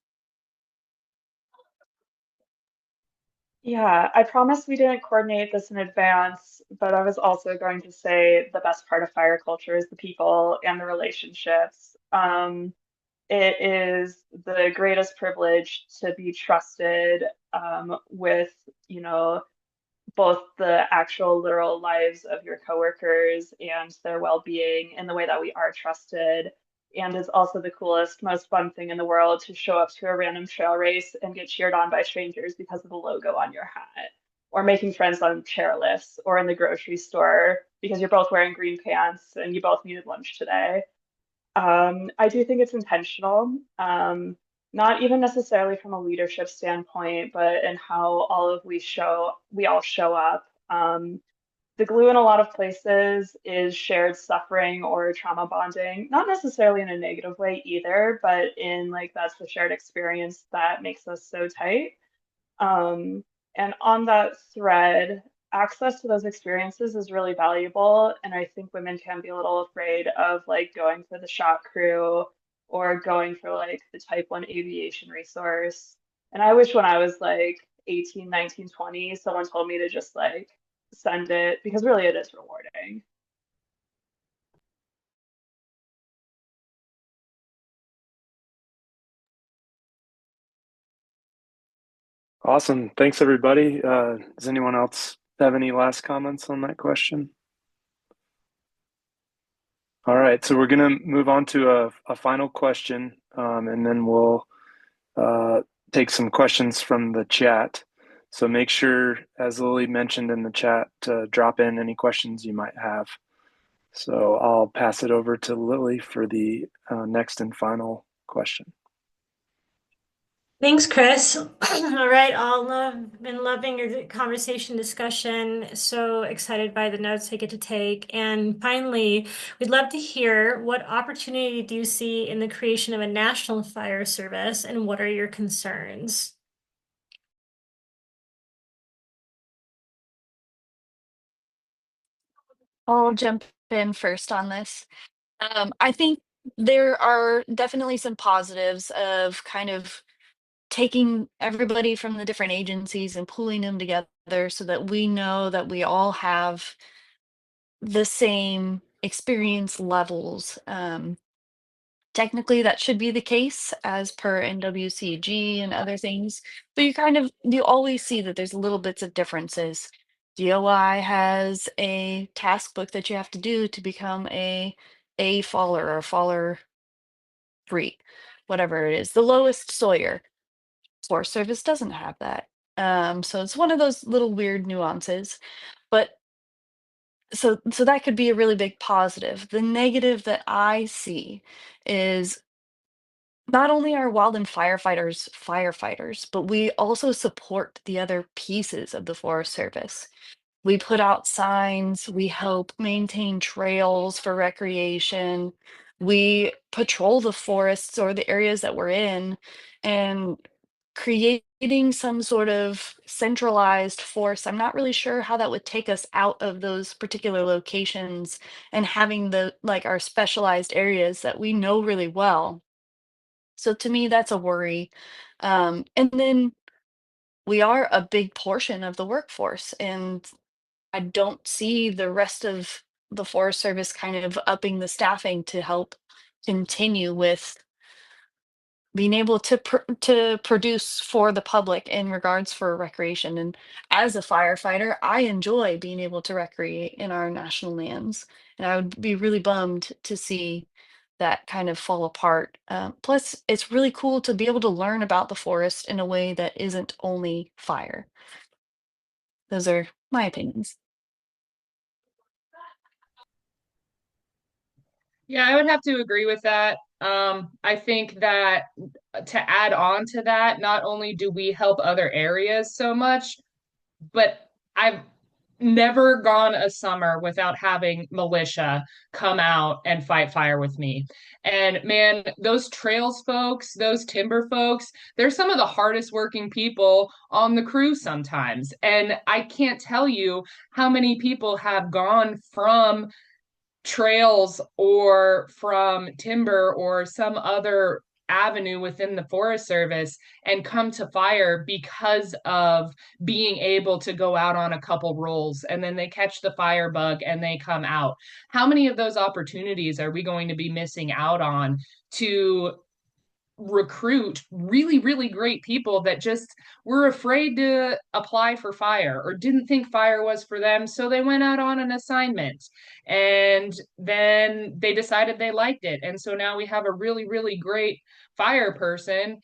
S6: Yeah, I promise we didn't coordinate this in advance, but I was also going to say the best part of fire culture is the people and the relationships. It is the greatest privilege to be trusted with, you know, both the actual literal lives of your coworkers and their well-being in the way that we are trusted. And it's also the coolest, most fun thing in the world to show up to a random trail race and get cheered on by strangers because of the logo on your hat, or making friends on chairlifts, or in the grocery store because you're both wearing green pants and you both needed lunch today. I do think it's intentional, not even necessarily from a leadership standpoint, but in how we all show up. The glue in a lot of places is shared suffering or trauma bonding, not necessarily in a negative way either, but in like that's the shared experience that makes us so tight. Um, and on that thread, access to those experiences is really valuable. And I think women can be a little afraid of like going for the shot crew or going for like the type 1 aviation resource. And I wish when I was like 18, 19, 20, someone told me to just like send it because really it is rewarding.
S3: Awesome. Thanks, everybody. Does anyone else have any last comments on that question? All right, so we're going to move on to a final question, and then we'll take some questions from the chat. So make sure, as Lily mentioned in the chat, to drop in any questions you might have. So I'll pass it over to Lily for the next and final question.
S2: Thanks, Chris. All right, been loving your conversation discussion. So excited by the notes I get to take. And finally, we'd love to hear what opportunity do you see in the creation of a national fire service, and what are your concerns?
S4: I'll jump in first on this. I think there are definitely some positives of kind of taking everybody from the different agencies and pulling them together so that we know that we all have the same experience levels. Technically, that should be the case as per NWCG and other things, but you always see that there's little bits of differences. DOI has a task book that you have to do to become a faller or faller 3, whatever it is. The lowest Sawyer. Forest Service doesn't have that. So it's one of those little weird nuances. But so that could be a really big positive. The negative that I see is not only are wildland firefighters firefighters, but we also support the other pieces of the Forest Service. We put out signs, we help maintain trails for recreation, we patrol the forests or the areas that we're in, and creating some sort of centralized force. I'm not really sure how that would take us out of those particular locations and having the like our specialized areas that we know really well. So to me, that's a worry. And then we are a big portion of the workforce, and I don't see the rest of the Forest Service kind of upping the staffing to help continue with being able to produce for the public in regards for recreation. And as a firefighter, I enjoy being able to recreate in our national lands, and I would be really bummed to see that kind of fall apart. Plus, it's really cool to be able to learn about the forest in a way that isn't only fire. Those are my opinions.
S5: Yeah, I would have to agree with that. I think that to add on to that, not only do we help other areas so much, but I've never gone a summer without having militia come out and fight fire with me. And man, those trails folks, those timber folks, they're some of the hardest working people on the crew sometimes. And I can't tell you how many people have gone from trails or from timber or some other avenue within the Forest Service and come to fire because of being able to go out on a couple rolls and then they catch the fire bug and they come out. How many of those opportunities are we going to be missing out on to recruit really, really great people that just were afraid to apply for fire or didn't think fire was for them? So they went out on an assignment and then they decided they liked it. And so now we have a really, really great fire person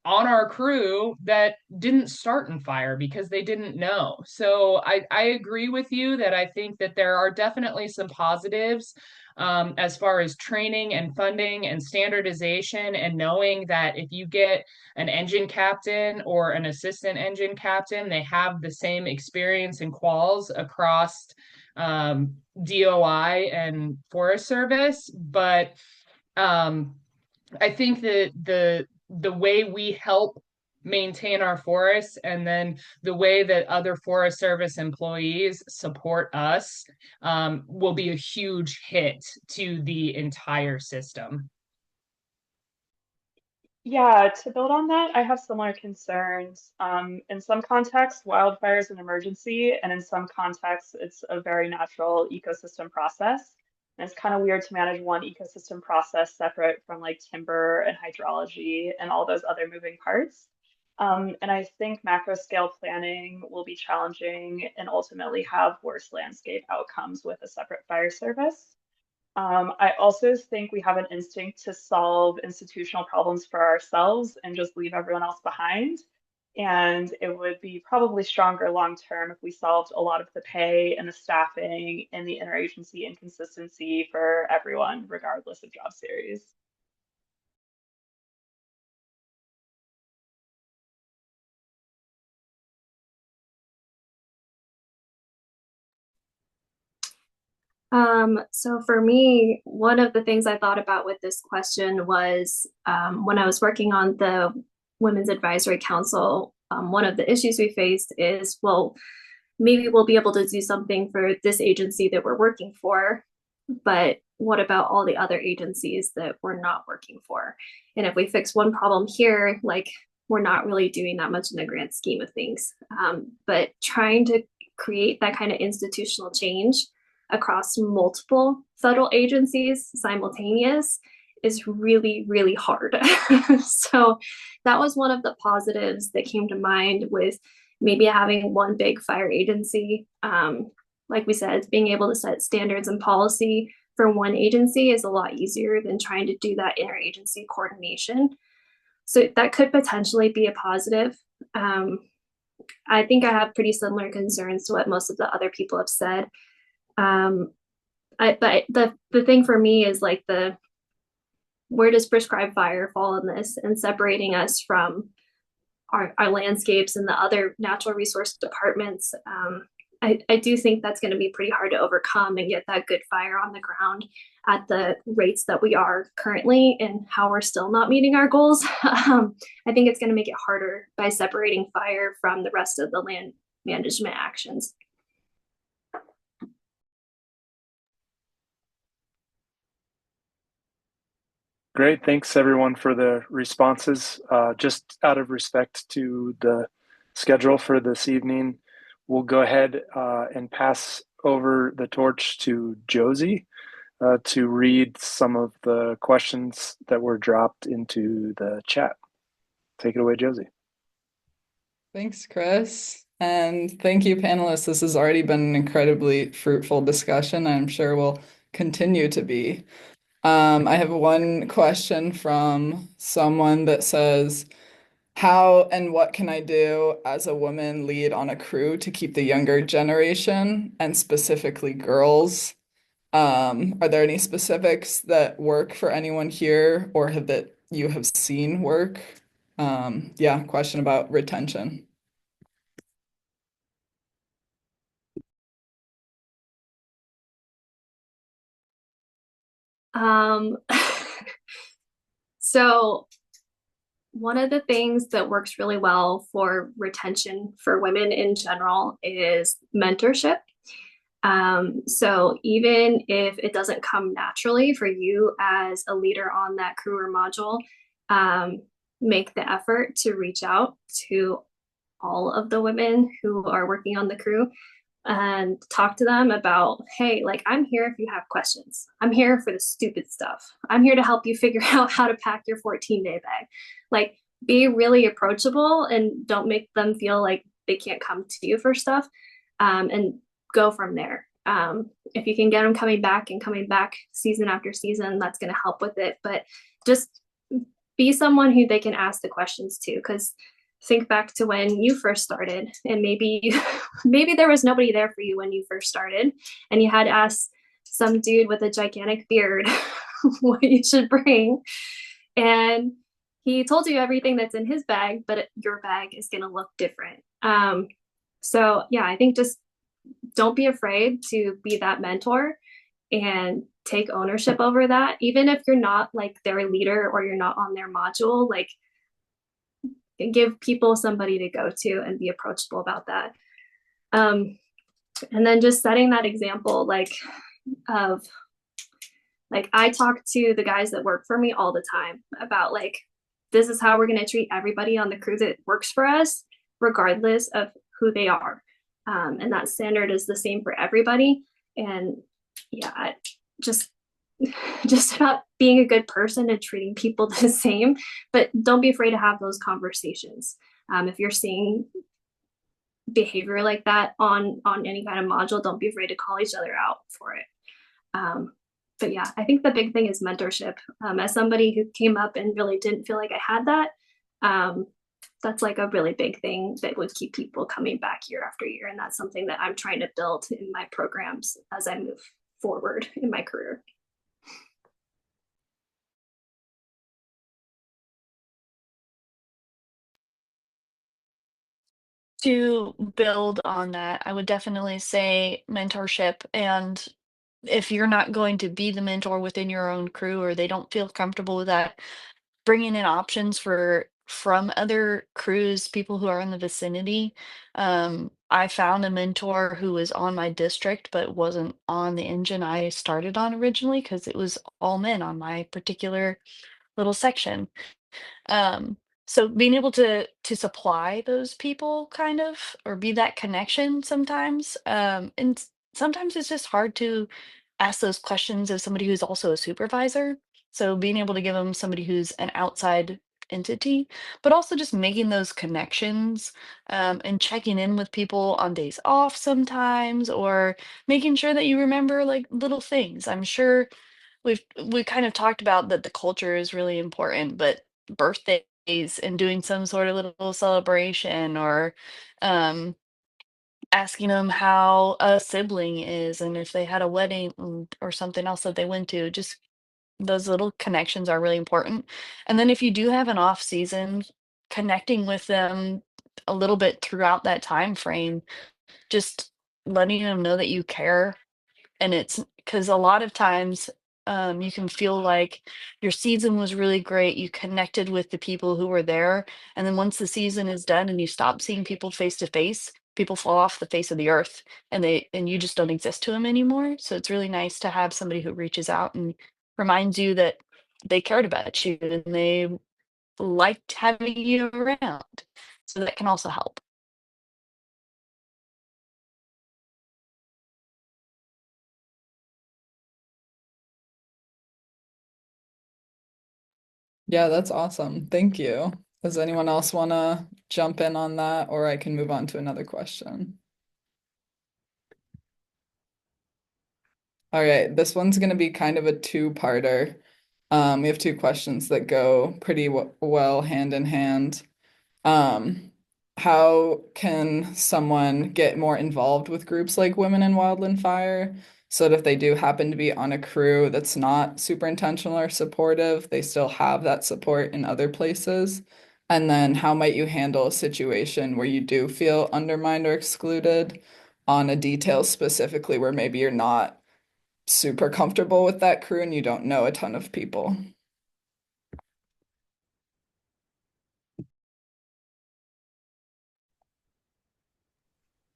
S5: on our crew that didn't start in fire because they didn't know. So I agree with you that I think that there are definitely some positives as far as training and funding and standardization, and knowing that if you get an engine captain or an assistant engine captain, they have the same experience and quals across DOI and Forest Service. But I think that the way we help maintain our forests and then the way that other Forest Service employees support us will be a huge hit to the entire system.
S6: Yeah, to build on that, I have similar concerns. In some contexts, wildfire is an emergency, and in some contexts, it's a very natural ecosystem process. And it's kind of weird to manage one ecosystem process separate from like timber and hydrology and all those other moving parts. And I think macro scale planning will be challenging and ultimately have worse landscape outcomes with a separate fire service. I also think we have an instinct to solve institutional problems for ourselves and just leave everyone else behind. And it would be probably stronger long term if we solved a lot of the pay and the staffing and the interagency inconsistency for everyone, regardless of job series.
S8: So for me, one of the things I thought about with this question was when I was working on the Women's Advisory Council, one of the issues we faced is, well, maybe we'll be able to do something for this agency that we're working for, but what about all the other agencies that we're not working for? And if we fix one problem here, like we're not really doing that much in the grand scheme of things. But trying to create that kind of institutional change across multiple federal agencies simultaneous is really, really hard. So that was one of the positives that came to mind with maybe having one big fire agency. Like we said, being able to set standards and policy for one agency is a lot easier than trying to do that interagency coordination. So that could potentially be a positive. I think I have pretty similar concerns to what most of the other people have said. But the thing for me is like where does prescribed fire fall in this, and separating us from our landscapes and the other natural resource departments. I do think that's going to be pretty hard to overcome and get that good fire on the ground at the rates that we are currently and how we're still not meeting our goals. I think it's going to make it harder by separating fire from the rest of the land management actions.
S3: Great. Thanks everyone for the responses. Just out of respect to the schedule for this evening, we'll go ahead and pass over the torch to Josie to read some of the questions that were dropped into the chat. Take it away, Josie.
S9: Thanks, Chris. And thank you, panelists. This has already been an incredibly fruitful discussion. I'm sure will continue to be. I have one question from someone that says, how and what can I do as a woman lead on a crew to keep the younger generation and specifically girls? Are there any specifics that work for anyone here or that you have seen work? Yeah, question about retention.
S8: Um, so one of the things that works really well for retention for women in general is mentorship. So even if it doesn't come naturally for you as a leader on that crew or module, make the effort to reach out to all of the women who are working on the crew and talk to them about, hey, like, I'm here if you have questions. I'm here for the stupid stuff. I'm here to help you figure out how to pack your 14-day bag. Like, be really approachable and don't make them feel like they can't come to you for stuff, and go from there. If you can get them coming back and coming back season after season, that's going to help with it. But just be someone who they can ask the questions to, because think back to when you first started, and maybe there was nobody there for you when you first started, and you had to ask some dude with a gigantic beard what you should bring, and he told you everything that's in his bag, but your bag is going to look different. So yeah, I think just don't be afraid to be that mentor and take ownership over that, even if you're not like their leader or you're not on their module. Like, give people somebody to go to and be approachable about that. And then just setting that example, like, of like, I talk to the guys that work for me all the time about, like, this is how we're going to treat everybody on the crew that works for us, regardless of who they are. And that standard is the same for everybody. And yeah, just about being a good person and treating people the same, but don't be afraid to have those conversations. If you're seeing behavior like that on any kind of module, don't be afraid to call each other out for it. But yeah, I think the big thing is mentorship. As somebody who came up and really didn't feel like I had that, that's like a really big thing that would keep people coming back year after year. And that's something that I'm trying to build in my programs as I move forward in my career.
S4: To build on that, I would definitely say mentorship. And if you're not going to be the mentor within your own crew, or they don't feel comfortable with that, bringing in options from other crews, people who are in the vicinity. I found a mentor who was on my district but wasn't on the engine I started on originally, because it was all men on my particular little section. Um, so being able to supply those people, kind of, or be that connection sometimes. And sometimes it's just hard to ask those questions of somebody who's also a supervisor. So being able to give them somebody who's an outside entity, but also just making those connections, and checking in with people on days off sometimes, or making sure that you remember like little things. I'm sure we kind of talked about that the culture is really important, but birthdays and doing some sort of little celebration, or um, asking them how a sibling is and if they had a wedding, or something else that they went to. Just those little connections are really important. And then if you do have an off season, connecting with them a little bit throughout that time frame, just letting them know that you care. And it's because a lot of times, you can feel like your season was really great. You connected with the people who were there. And then once the season is done and you stop seeing people face to face, people fall off the face of the earth, and you just don't exist to them anymore. So it's really nice to have somebody who reaches out and reminds you that they cared about you and they liked having you around. So that can also help.
S9: Yeah, that's awesome. Thank you. Does anyone else want to jump in on that, or I can move on to another question? All right, this one's going to be kind of a two-parter. We have two questions that go pretty well hand in hand. Um, how can someone get more involved with groups like Women in Wildland Fire so that if they do happen to be on a crew that's not super intentional or supportive, they still have that support in other places? And then how might you handle a situation where you do feel undermined or excluded on a detail specifically where maybe you're not super comfortable with that crew and you don't know a ton of people?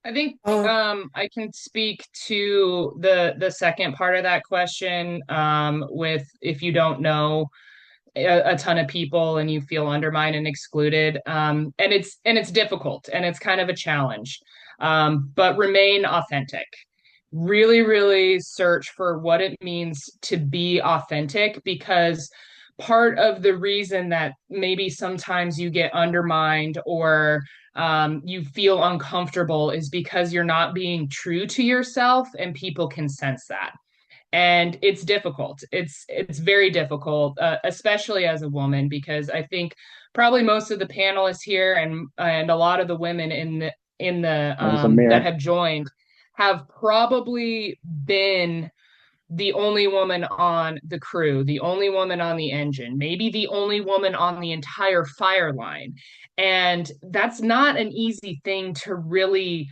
S5: I think I can speak to the second part of that question with if you don't know a ton of people and you feel undermined and excluded, and it's difficult and it's kind of a challenge, but remain authentic. Really, really search for what it means to be authentic, because part of the reason that maybe sometimes you get undermined or you feel uncomfortable is because you're not being true to yourself, and people can sense that. And it's difficult. It's very difficult, especially as a woman, because I think probably most of the panelists here and a lot of the women in the that have joined have probably been the only woman on the crew, the only woman on the engine, maybe the only woman on the entire fire line. And that's not an easy thing to really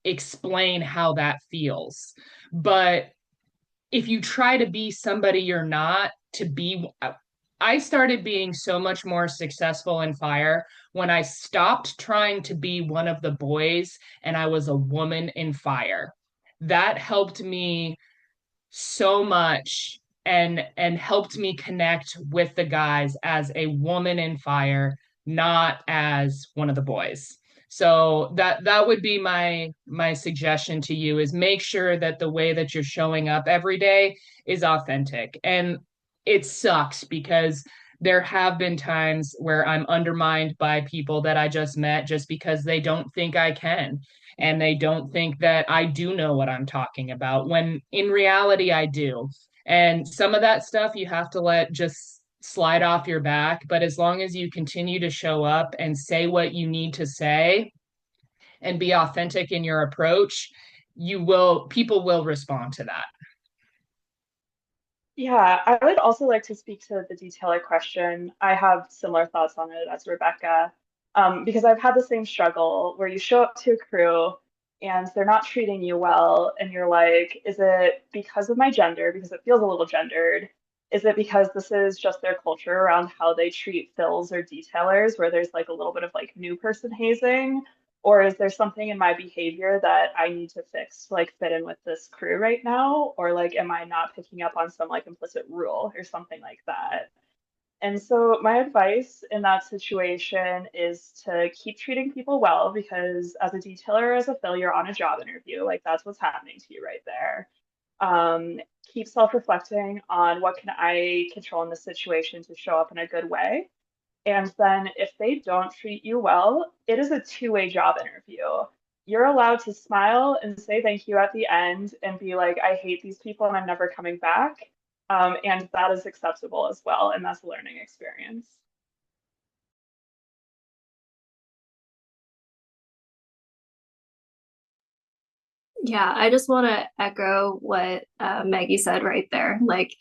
S5: explain how that feels. But if you try to be somebody you're not, to be, I started being so much more successful in fire when I stopped trying to be one of the boys and I was a woman in fire. That helped me so much and helped me connect with the guys as a woman in fire, not as one of the boys. So that would be my suggestion to you, is make sure that the way that you're showing up every day is authentic. And it sucks because there have been times where I'm undermined by people that I just met just because they don't think I can, and they don't think that I do know what I'm talking about, when in reality I do. And some of that stuff you have to let just slide off your back. But as long as you continue to show up and say what you need to say and be authentic in your approach, people will respond to that.
S6: Yeah, I would also like to speak to the detailer question. I have similar thoughts on it as Rebecca, because I've had the same struggle where you show up to a crew and they're not treating you well, and you're like, is it because of my gender? Because it feels a little gendered. Is it because this is just their culture around how they treat fills or detailers, where there's like a little bit of like new person hazing? Or is there something in my behavior that I need to fix to like fit in with this crew right now? Or like, am I not picking up on some like implicit rule or something like that? And so my advice in that situation is to keep treating people well, because as a detailer or as a fill, you're on a job interview. Like that's what's happening to you right there. Keep self-reflecting on what can I control in this situation to show up in a good way. And then if they don't treat you well, it is a two-way job interview. You're allowed to smile and say thank you at the end and be like, I hate these people and I'm never coming back. And that is acceptable as well. And that's a learning experience.
S8: Yeah, I just want to echo what Maggie said right there. Like,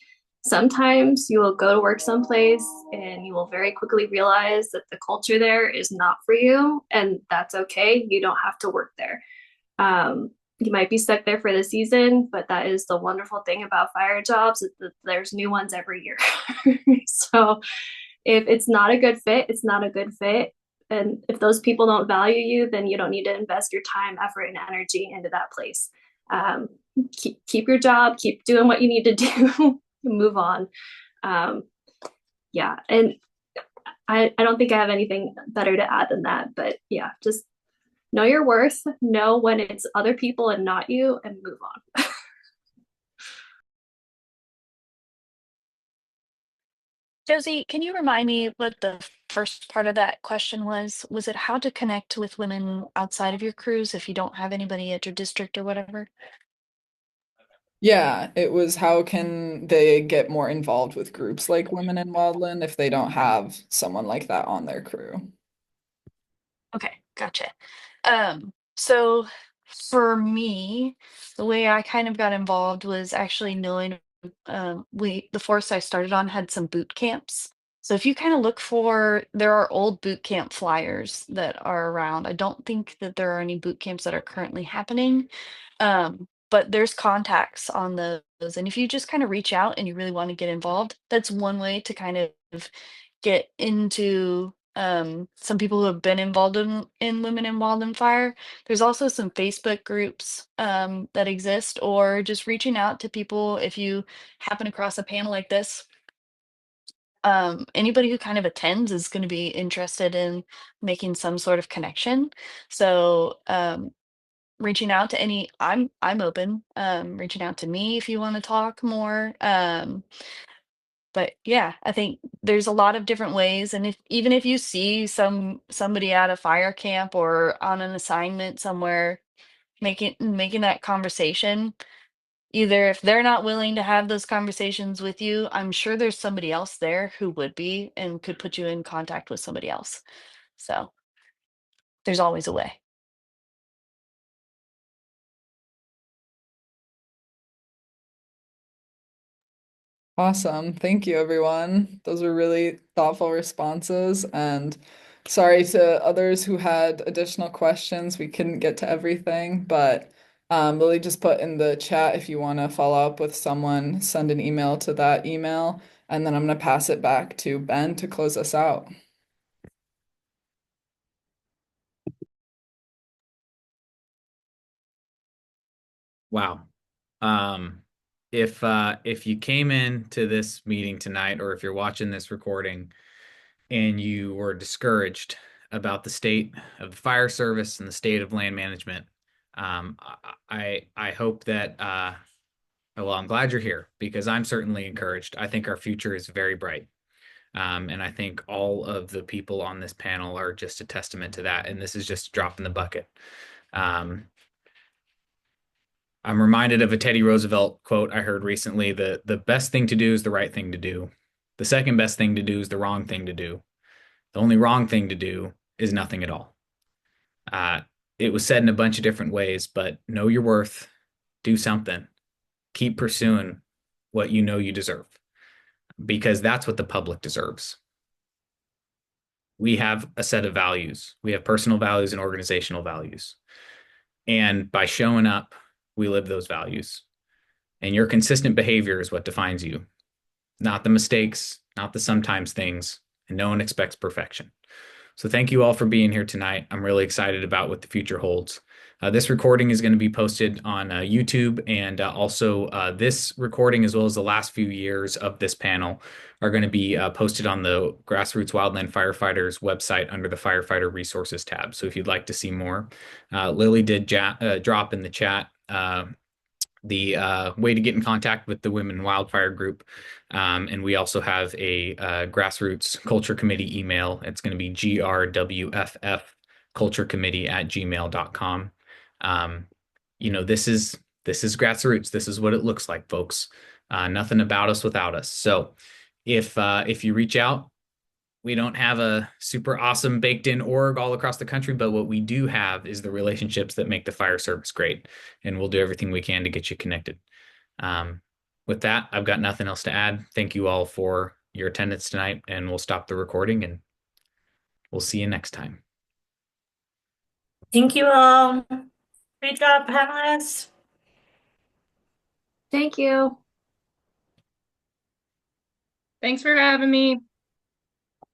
S8: sometimes you will go to work someplace and you will very quickly realize that the culture there is not for you, and that's okay. You don't have to work there. You might be stuck there for the season, but that is the wonderful thing about fire jobs, is that there's new ones every year. So if it's not a good fit, it's not a good fit. And if those people don't value you, then you don't need to invest your time, effort, and energy into that place. Um, keep your job, keep doing what you need to do, move on. Yeah, and I don't think I have anything better to add than that. But yeah, just know your worth, know when it's other people and not you, and move on.
S4: Josie, can you remind me what the first part of that question was? Was it how to connect with women outside of your crews if you don't have anybody at your district or whatever?
S9: Yeah, it was how can they get more involved with groups like Women in Wildland if they don't have someone like that on their crew?
S4: Okay, gotcha. So for me, the way I kind of got involved was actually knowing the force I started on had some boot camps. So if you kind of look for, there are old boot camp flyers that are around. I don't think that there are any boot camps that are currently happening. But there's contacts on those. And if you just kind of reach out and you really want to get involved, that's one way to kind of get into some people who have been involved in Women in Wild and Fire. There's also some Facebook groups that exist, or just reaching out to people if you happen across a panel like this. Anybody who kind of attends is going to be interested in making some sort of connection. So reaching out to I'm open. Reaching out to me if you want to talk more. But yeah, I think there's a lot of different ways, and if even if you see somebody at a fire camp or on an assignment somewhere, making that conversation, either if they're not willing to have those conversations with you, I'm sure there's somebody else there who would be and could put you in contact with somebody else. So there's always a way.
S9: Awesome. Thank you, everyone. Those were really thoughtful responses. And sorry to others who had additional questions. We couldn't get to everything, but Lily just put in the chat if you want to follow up with someone, send an email to that email. And then I'm going to pass it back to Ben to close us out.
S1: Wow. If you came in to this meeting tonight, or if you're watching this recording and you were discouraged about the state of the fire service and the state of land management, I hope that well, I'm glad you're here because I'm certainly encouraged. I think our future is very bright. And I think all of the people on this panel are just a testament to that. And this is just a drop in the bucket. Um, I'm reminded of a Teddy Roosevelt quote I heard recently: the best thing to do is the right thing to do. The second best thing to do is the wrong thing to do. The only wrong thing to do is nothing at all. Uh, it was said in a bunch of different ways, but know your worth, do something, keep pursuing what you know you deserve, because that's what the public deserves. We have a set of values. We have personal values and organizational values. And by showing up, we live those values. And your consistent behavior is what defines you, not the mistakes, not the sometimes things. And no one expects perfection. So thank you all for being here tonight. I'm really excited about what the future holds. This recording is going to be posted on YouTube, and also this recording, as well as the last few years of this panel, are going to be posted on the Grassroots Wildland Firefighters website under the Firefighter Resources tab. So if you'd like to see more, Lily did drop in the chat the way to get in contact with the Women Wildfire Group. And we also have a Grassroots Culture Committee email. It's going to be grwff culturecommittee@gmail.com. This is Grassroots. This is what it looks like, folks. Nothing about us without us. So if you reach out, we don't have a super awesome baked in org all across the country, but what we do have is the relationships that make the fire service great. And we'll do everything we can to get you connected. With that, I've got nothing else to add. Thank you all for your attendance tonight, and we'll stop the recording and we'll see you next time.
S2: Thank you all. Great job, panelists.
S8: Thank you.
S5: Thanks for having me.